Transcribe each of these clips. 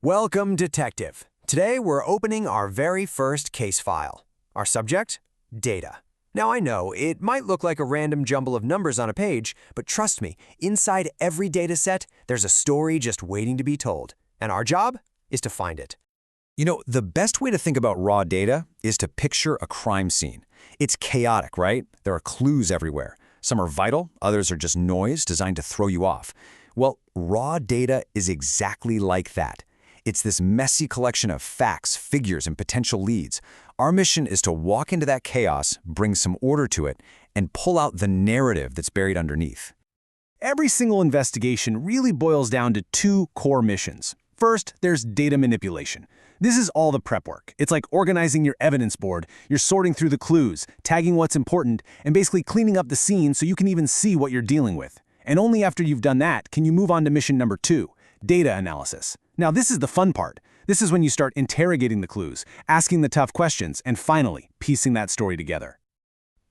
Welcome, Detective. Today we're opening our very first case file. Our subject? Data. Now I know, it might look like a random jumble of numbers on a page, but trust me, inside every data set, there's a story just waiting to be told. And our job is to find it. You know, the best way to think about raw data is to picture a crime scene. It's chaotic, right? There are clues everywhere. Some are vital, others are just noise designed to throw you off. Well, raw data is exactly like that. It's this messy collection of facts, figures, and potential leads. Our mission is to walk into that chaos, bring some order to it, and pull out the narrative that's buried underneath. Every single investigation really boils down to two core missions. First, there's data manipulation. This is all the prep work. It's like organizing your evidence board. You're sorting through the clues, tagging what's important, and basically cleaning up the scene so you can even see what you're dealing with. And only after you've done that can you move on to mission number 2, data analysis. Now, this is the fun part. This is when you start interrogating the clues, asking the tough questions, and finally, piecing that story together.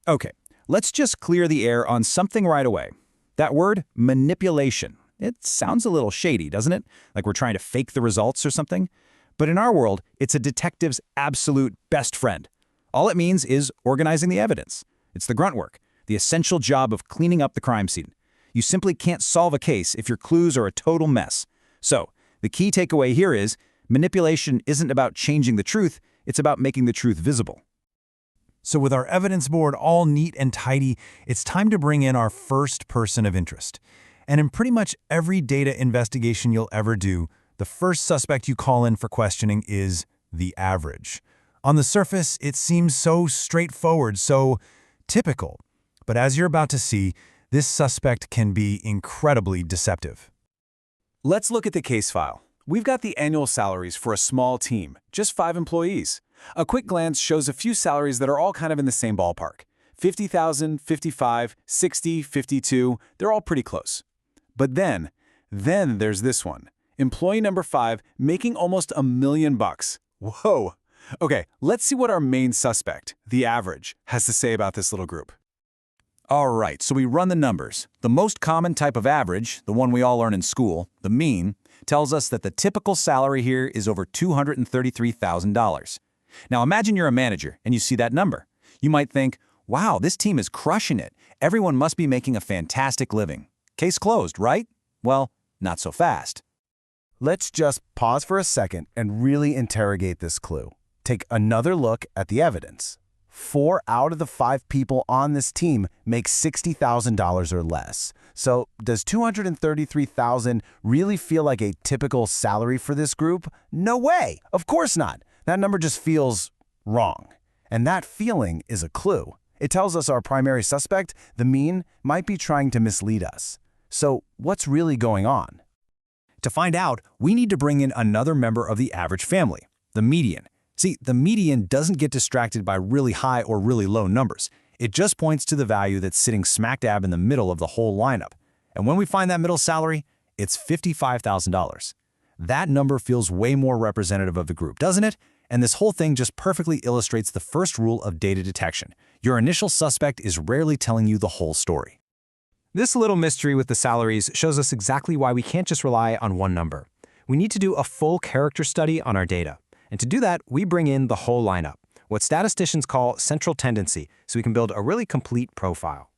Okay, let's just clear the air on something right away. That word, manipulation. It sounds a little shady, doesn't it? Like we're trying to fake the results or something? But in our world, it's a detective's absolute best friend. All it means is organizing the evidence. It's the grunt work, the essential job of cleaning up the crime scene. You simply can't solve a case if your clues are a total mess. So, the key takeaway here is, manipulation isn't about changing the truth, it's about making the truth visible. So with our evidence board all neat and tidy, it's time to bring in our first person of interest. And in pretty much every data investigation you'll ever do, the first suspect you call in for questioning is the average. On the surface, it seems so straightforward, so typical. But as you're about to see, this suspect can be incredibly deceptive. Let's look at the case file. We've got the annual salaries for a small team, just 5 employees. A quick glance shows a few salaries that are all kind of in the same ballpark. 50,000, 55, 60, 52, they're all pretty close. But then there's this one. Employee number 5 making almost $1 million. Whoa! Okay, let's see what our main suspect, the average, has to say about this little group. All right, so we run the numbers. The most common type of average, the one we all learn in school, the mean, tells us that the typical salary here is over $233,000. Now imagine you're a manager and you see that number. You might think, wow, this team is crushing it. Everyone must be making a fantastic living. Case closed, right? Well, not so fast. Let's just pause for a second and really interrogate this clue. Take another look at the evidence. 4 out of the 5 people on this team make $60,000 or less. So does $233,000 really feel like a typical salary for this group? No way! Of course not. That number just feels wrong. And that feeling is a clue. It tells us our primary suspect, the mean, might be trying to mislead us. So what's really going on? To find out, we need to bring in another member of the average family, the median. See, the median doesn't get distracted by really high or really low numbers. It just points to the value that's sitting smack dab in the middle of the whole lineup. And when we find that middle salary, it's $55,000. That number feels way more representative of the group, doesn't it? And this whole thing just perfectly illustrates the first rule of data detection. Your initial suspect is rarely telling you the whole story. This little mystery with the salaries shows us exactly why we can't just rely on one number. We need to do a full character study on our data. And to do that, we bring in the whole lineup, what statisticians call central tendency, so we can build a really complete profile.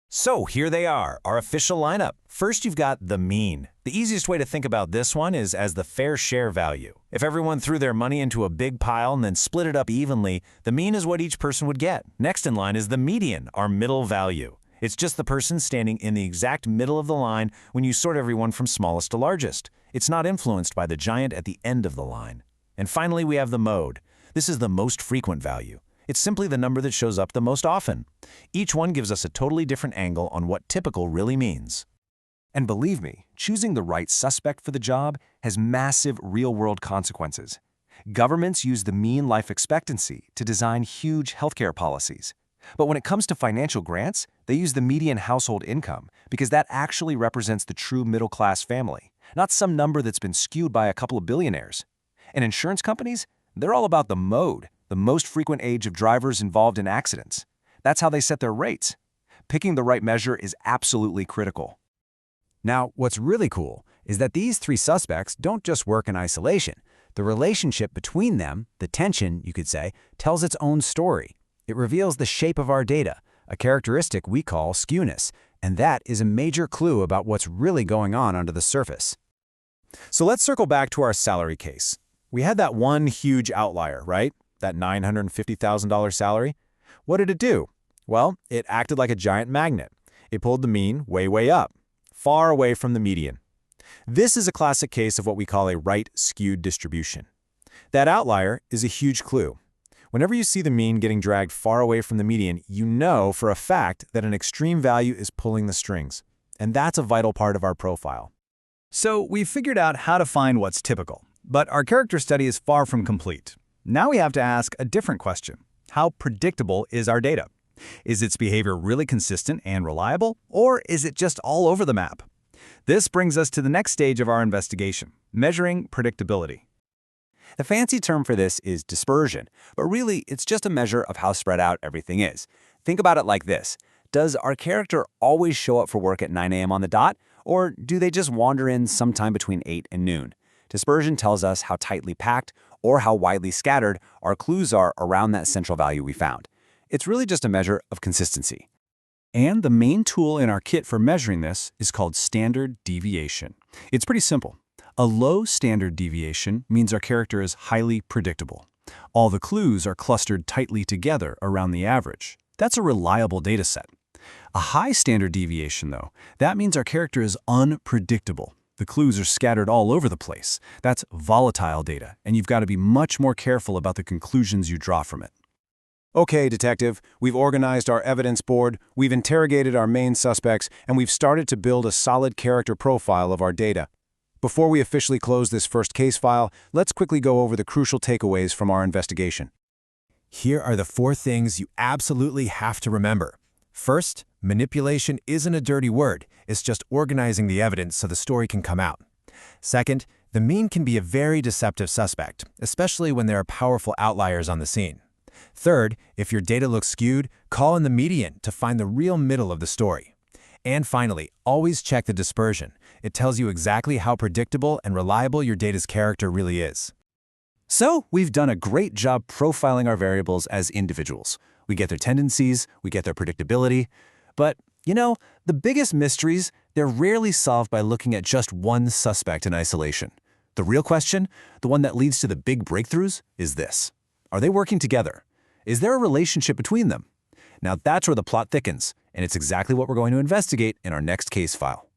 So here they are, our official lineup. First, you've got the mean. The easiest way to think about this one is as the fair share value. If everyone threw their money into a big pile and then split it up evenly, the mean is what each person would get. Next in line is the median, our middle value. It's just the person standing in the exact middle of the line when you sort everyone from smallest to largest. It's not influenced by the giant at the end of the line. And finally, we have the mode. This is the most frequent value. It's simply the number that shows up the most often. Each one gives us a totally different angle on what typical really means. And believe me, choosing the right suspect for the job has massive real-world consequences. Governments use the mean life expectancy to design huge healthcare policies. But when it comes to financial grants, they use the median household income because that actually represents the true middle-class family, not some number that's been skewed by a couple of billionaires. And insurance companies, they're all about the mode, the most frequent age of drivers involved in accidents. That's how they set their rates. Picking the right measure is absolutely critical. Now, what's really cool is that these three suspects don't just work in isolation. The relationship between them, the tension, you could say, tells its own story. It reveals the shape of our data, a characteristic we call skewness, and that is a major clue about what's really going on under the surface. So let's circle back to our salary case. We had that one huge outlier, right? That $950,000 salary. What did it do? Well, it acted like a giant magnet. It pulled the mean way, way up, far away from the median. This is a classic case of what we call a right-skewed distribution. That outlier is a huge clue. Whenever you see the mean getting dragged far away from the median, you know for a fact that an extreme value is pulling the strings. And that's a vital part of our profile. So we've figured out how to find what's typical, but our character study is far from complete. Now we have to ask a different question. How predictable is our data? Is its behavior really consistent and reliable, or is it just all over the map? This brings us to the next stage of our investigation, measuring predictability. The fancy term for this is dispersion, but really it's just a measure of how spread out everything is. Think about it like this. Does our character always show up for work at 9 a.m. on the dot, or do they just wander in sometime between 8 and noon? Dispersion tells us how tightly packed or how widely scattered our clues are around that central value we found. It's really just a measure of consistency. And the main tool in our kit for measuring this is called Standard Deviation. It's pretty simple. A low standard deviation means our character is highly predictable. All the clues are clustered tightly together around the average. That's a reliable data set. A high standard deviation, though, that means our character is unpredictable. The clues are scattered all over the place. That's volatile data, and you've got to be much more careful about the conclusions you draw from it. Okay, Detective, we've organized our evidence board, we've interrogated our main suspects, and we've started to build a solid character profile of our data. Before we officially close this first case file, let's quickly go over the crucial takeaways from our investigation. Here are the 4 things you absolutely have to remember. First, manipulation isn't a dirty word. It's just organizing the evidence so the story can come out. Second, the mean can be a very deceptive suspect, especially when there are powerful outliers on the scene. Third, if your data looks skewed, call in the median to find the real middle of the story. And finally, always check the dispersion. It tells you exactly how predictable and reliable your data's character really is. So we've done a great job profiling our variables as individuals. We get their tendencies, we get their predictability. But, you know, the biggest mysteries, they're rarely solved by looking at just one suspect in isolation. The real question, the one that leads to the big breakthroughs, is this. Are they working together? Is there a relationship between them? Now that's where the plot thickens, and it's exactly what we're going to investigate in our next case file.